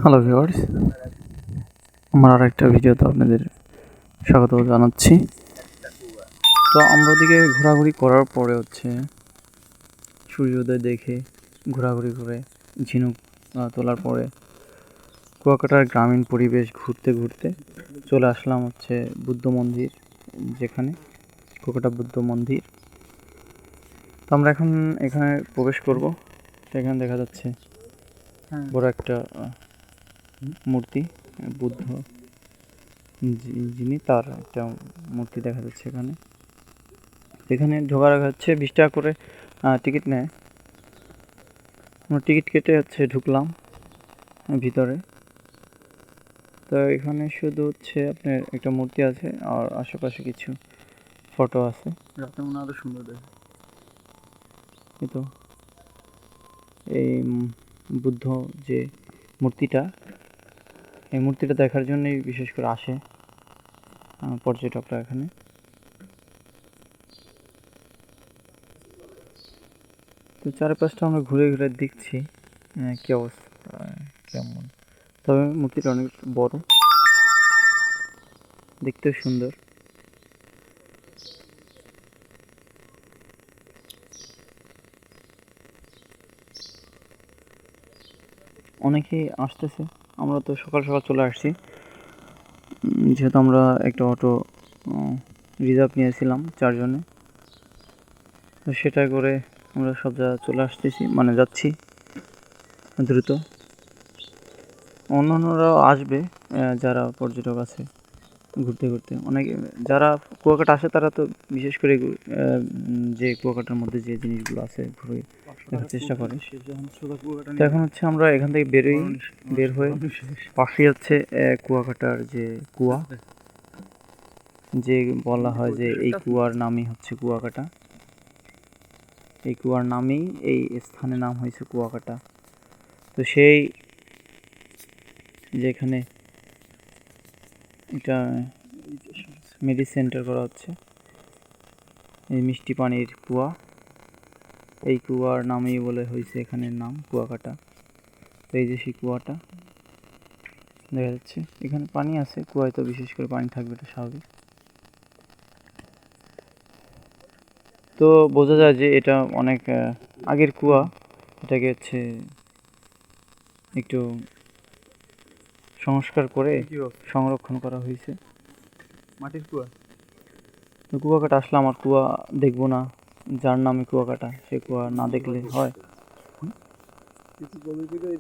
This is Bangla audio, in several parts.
হ্যালো ভিউয়ার্স, আমার আর একটা ভিডিওতে আপনাদের স্বাগত জানাচ্ছি। তো আমরা ওদিকে ঘোরাঘুরি করার পরে সূর্যোদয় দেখে ঘোরাঘুরি করে ঝিনুক তোলার পরে কুয়াকাটার গ্রামীণ পরিবেশ ঘুরতে ঘুরতে চলে আসলাম বুদ্ধ মন্দির, যেখানে কুয়াকাটা বুদ্ধ মন্দির। তো আমরা এখন এখানে প্রবেশ করব। সেখানে দেখা যাচ্ছে বড় একটা মূর্তি, বুদ্ধ যিনি, তার একটা মূর্তি দেখা যাচ্ছে এখানে। এখানে ঢোকার আগে 20 টাকা করে টিকিট নেয়। আমরা টিকিট কেটে ঢুকলাম ভিতরে। তো এখানে শুধু আপনার একটা মূর্তি আছে আর আশেপাশে কিছু ফটো আছে। রাতে মনে আরো সুন্দর দেখে। কিন্তু এই বুদ্ধ যে মূর্তিটা, এই মূর্তিটা দেখার জন্যই বিশেষ করে আসে পর্যটকরা এখানে। তো চারপাশটা আমরা ঘুরে ঘুরে দেখছি কি অবস্থা, কেমন। তবে মূর্তিটা অনেক বড়, দেখতেও সুন্দর। অনেকেই আসতেছে। আমরা তো সকাল সকাল চলে আসছি, যেহেতু আমরা একটা অটো রিজার্ভ নিয়েছিলাম 4 জনে। তো সেটা করে আমরা সব জায়গায় চলে আসতেছি, মানে যাচ্ছি দ্রুত। অন্যান্যরাও আসবে, যারা পর্যটক আছে ঘুরতে ঘুরতে। অনেকে যারা কুয়াকাটা আসে তারা তো বিশেষ করে যে কুয়াকাটার মধ্যে যে জিনিসগুলো আছে ঘুরে দেখার চেষ্টা করে। তো এখন আমরা এখান থেকে বের হয়ে পাশেই কুয়াকাটার যে কুয়া, যে বলা হয় যে এই কুয়ার নামই কুয়াকাটা। এই কুয়ার নামেই এই স্থানের নাম হয়েছে কুয়াকাটা। তো সেই যেখানে এটা মেডি সেন্টার করা হচ্ছে, এই মিষ্টি পানির কুয়া, এই কুয়ার নামেই বলে হয়েছে এখানের নাম কুয়াকাটা। তো এই যে সেই কুয়াটা দেখা যাচ্ছে, এখানে পানি আছে, কুয়ায় তো বিশেষ করে পানি থাকবে, এটা স্বাভাবিক। তো বোঝা যায় যে এটা অনেক আগের কুয়া। এটাকে একটু সংস্কার করে সংরক্ষণ করা হয়েছে। মাটির কুয়া। তো কুয়াকাটা আসলাম, আর কুয়া দেখবো না? যার নামে কুয়াকাটা, সে কুয়া না দেখলে হয়?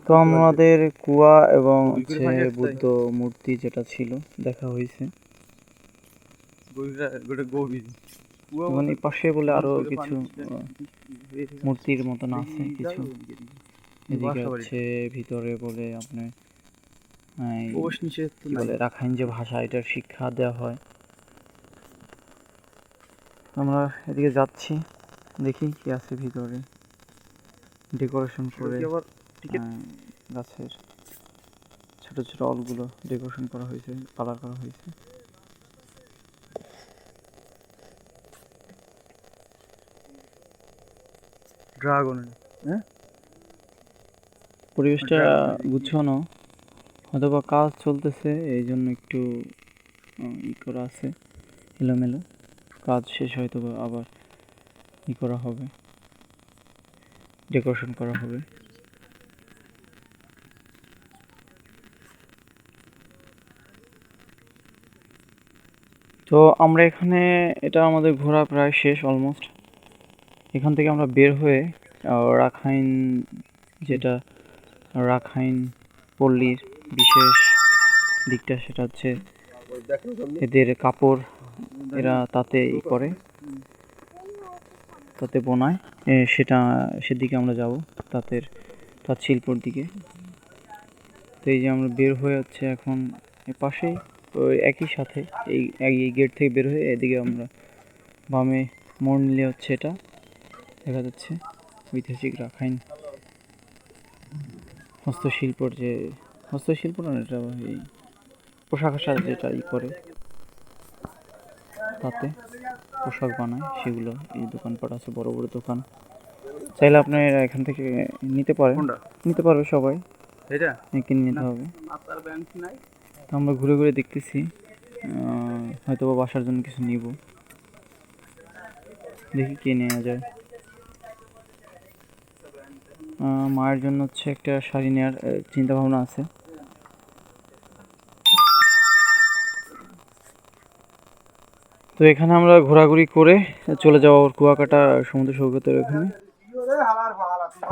তো আমাদের কুয়া এবং বুদ্ধ মূর্তি যেটা ছিল দেখা হয়েছে। এবং এই পাশে বলে আরো কিছু মূর্তির মতন আছে কিছু। এদিকে ভিতরে বলে আপনার বলে রাখাইন যে ভাষা, এটার শিক্ষা দেওয়া হয়। আমরা এদিকে যাচ্ছি, দেখি কি আছে ভিতরে। ডেকোরেশন করে গাছের ছোট ছোট অলগুলো ডেকোরেশন করা হয়েছে, কালার করা হয়েছে। ড্রাগনের পরিবেশটা গুছানো, অথবা কাজ চলতেছে, এই জন্য একটু করা আছে এলোমেলো। কাজ শেষ হয়তো আবার করা হবে, ডেকোরেশন করা হবে। তো আমরা এখানে, এটা আমাদের ঘোরা প্রায় শেষ অলমোস্ট। এখান থেকে আমরা বের হয়ে রাখাইন, যেটা রাখাইন পল্লীর বিশেষ দিকটা, সেটা এদের কাপড়, এরা তাতে করে, তাতে বোনায়, সেদিকে আমরা যাব, তাঁত শিল্পর দিকে। তো এই যে আমরা বের হয়ে এখন এর পাশেই, ওই একই সাথে এই গেট থেকে বের হয়ে এদিকে আমরা বামে মোড় নিলে এটা দেখা যাচ্ছে ঐতিহাসিক রাখাইন হস্তশিল্পর যে হস্তশিল্প না, এটা এই পোশাক আশাক যেটা করে, তাতে পোশাক বানায় সেগুলো। এই দোকানপাট আছে, বড় বড় দোকান। চাইলে আপনি এখান থেকে নিতে পারবে সবাই। এটা কিনে নিতে হবে। মাতার ব্যাংক নাই। তো আমরা ঘুরে ঘুরে দেখতেছি, হয়তো বা বাসার জন্য কিছু নিব, দেখি কে নেওয়া যায়। মায়ের জন্য হচ্ছে একটা শাড়ি নেওয়ার চিন্তা ভাবনা আছে। তো এখানে আমরা ঘোরাঘুরি করে চলে যাবো আবার কুয়াকাটা সমুদ্র সৈকতের ওখানে।